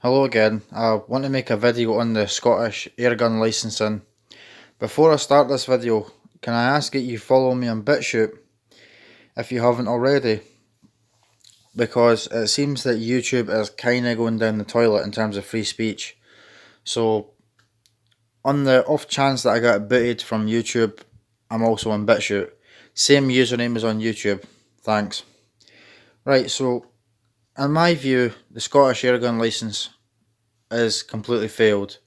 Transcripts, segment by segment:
Hello again. I want to make a video on the Scottish airgun licensing. Before I start this video, can I ask that you follow me on BitChute if you haven't already? Because it seems that YouTube is kind of going down the toilet in terms of free speech. So, on the off chance that I get booted from YouTube, I'm also on BitChute. Same username as on YouTube. Thanks. Right, so in my view, the Scottish airgun licence is completely failed.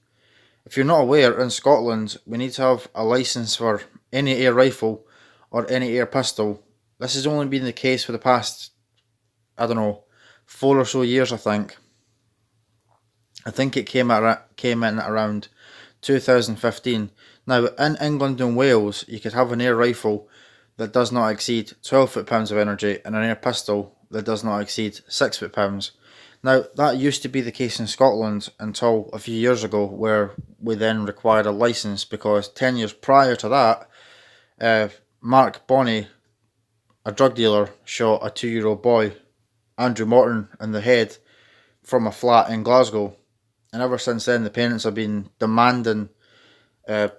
If you're not aware, in Scotland, we need to have a licence for any air rifle or any air pistol. This has only been the case for the past, I don't know, 4 or so years, I think. I think it came in around 2015. Now, in England and Wales, you could have an air rifle that does not exceed 12 foot-pounds of energy and an air pistol that does not exceed 6 foot-pounds. Now, that used to be the case in Scotland until a few years ago, where we then required a licence because 10 years prior to that, Mark Bonney, a drug dealer, shot a 2-year-old boy, Andrew Morton, in the head from a flat in Glasgow. And ever since then, the parents have been demanding air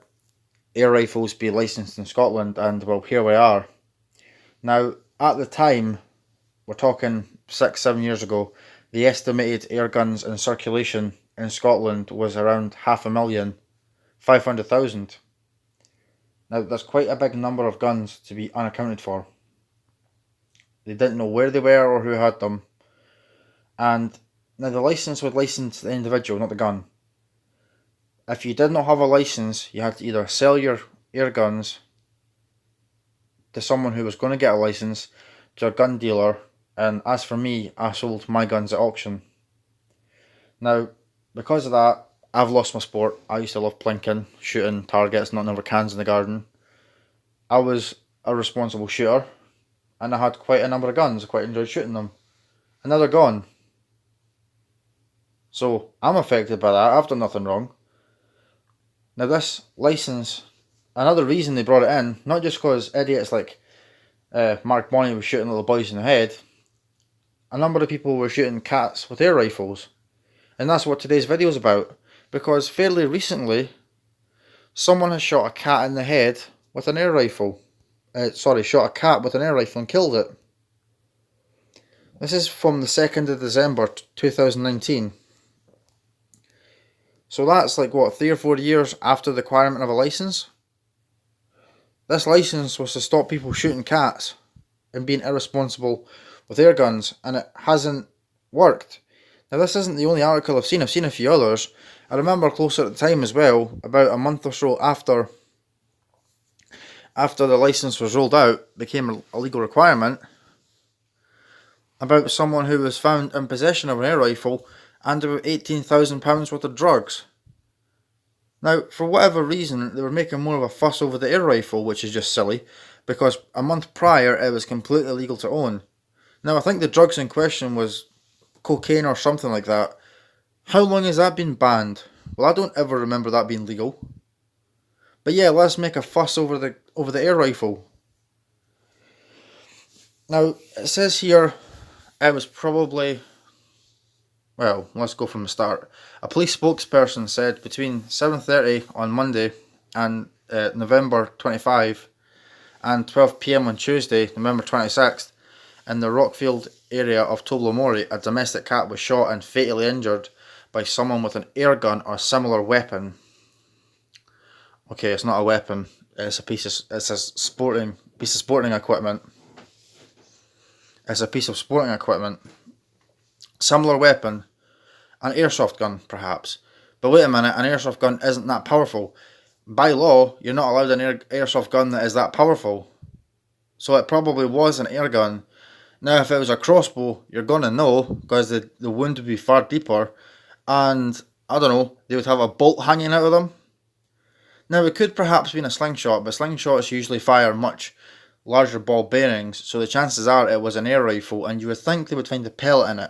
rifles be licensed in Scotland, and well, here we are. Now, at the time, we're talking 6-7 years ago, the estimated air guns in circulation in Scotland was around 500,000, 500,000. Now, that's quite a big number of guns to be unaccounted for. They didn't know where they were or who had them. And now the licence would license the individual, not the gun. If you did not have a licence, you had to either sell your air guns to someone who was going to get a licence, to a gun dealer, and as for me, I sold my guns at auction. Now, because of that, I've lost my sport. I used to love plinking, shooting targets, not over cans in the garden. I was a responsible shooter, and I had quite a number of guns. I quite enjoyed shooting them. And now they're gone. So, I'm affected by that. I've done nothing wrong. Now, this licence, another reason they brought it in, not just because idiots like Mark Bonney was shooting little boys in the head, a number of people were shooting cats with air rifles. And that's what today's video is about. Because fairly recently, someone has shot a cat in the head with an air rifle. Shot a cat with an air rifle and killed it. This is from the 2nd of December 2019. So that's like, what, 3 or 4 years after the requirement of a licence? This licence was to stop people shooting cats and being irresponsible with air guns, and it hasn't worked. Now, this isn't the only article I've seen a few others. I remember closer at the time as well, about a month or so after the licence was rolled out, became a legal requirement, about someone who was found in possession of an air rifle and about £18,000 worth of drugs. Now, for whatever reason, they were making more of a fuss over the air rifle, which is just silly, because a month prior it was completely legal to own. Now, I think the drugs in question was cocaine or something like that. How long has that been banned? Well, I don't ever remember that being legal. But yeah, let's make a fuss over the air rifle. Now, it says here it was probably, well, let's go from the start. A police spokesperson said between 7:30 on Monday and November 25 and 12 PM on Tuesday, November 26th, in the Rockfield area of Tobermory, a domestic cat was shot and fatally injured by someone with an air gun or similar weapon. Okay, it's not a weapon. It's a piece of sporting equipment. It's a piece of sporting equipment. Similar weapon. An airsoft gun, perhaps. But wait a minute, an airsoft gun isn't that powerful. By law, you're not allowed an airsoft gun that is that powerful. So it probably was an air gun. Now, if it was a crossbow, you're going to know, because the wound would be far deeper, and, I don't know, they would have a bolt hanging out of them. Now, it could perhaps be in a slingshot, but slingshots usually fire much larger ball bearings, so the chances are it was an air rifle, and you would think they would find a pellet in it.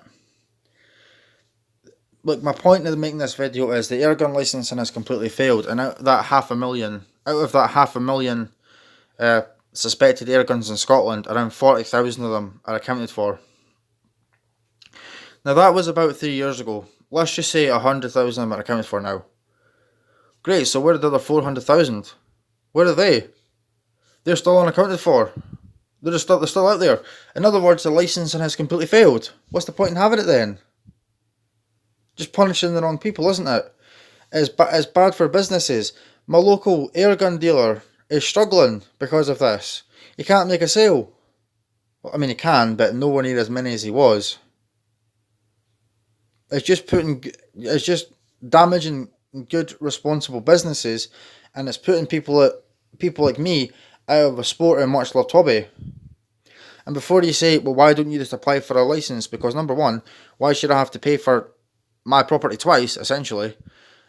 Look, my point of making this video is the airgun licensing has completely failed, and out of that 500,000 suspected airguns in Scotland, around 40,000 of them are accounted for. Now, that was about 3 years ago. let's just say 100,000 are accounted for now. Great, so where are the other 400,000? Where are they? They're still unaccounted for. They're still out there. In other words, the licensing has completely failed. What's the point in having it then? Just punishing the wrong people, isn't it? It's bad for businesses. My local airgun dealer is struggling because of this. He can't make a sale. Well, I mean, he can, but nowhere near as many as he was. It's just damaging good, responsible businesses, and it's putting people like me out of a sport and much loved hobby. And before you say, well, why don't you just apply for a license? Because number one, why should I have to pay for my property twice, essentially?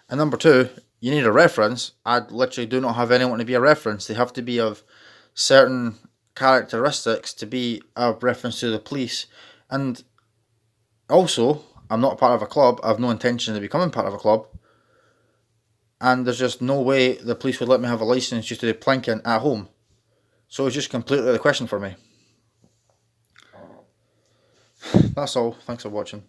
And number two, you need a reference. I literally do not have anyone to be a reference. They have to be of certain characteristics to be a reference to the police. And also, I'm not part of a club. I have no intention of becoming part of a club. And there's just no way the police would let me have a license just to do plinking at home. So it's just completely the question for me. That's all. Thanks for watching.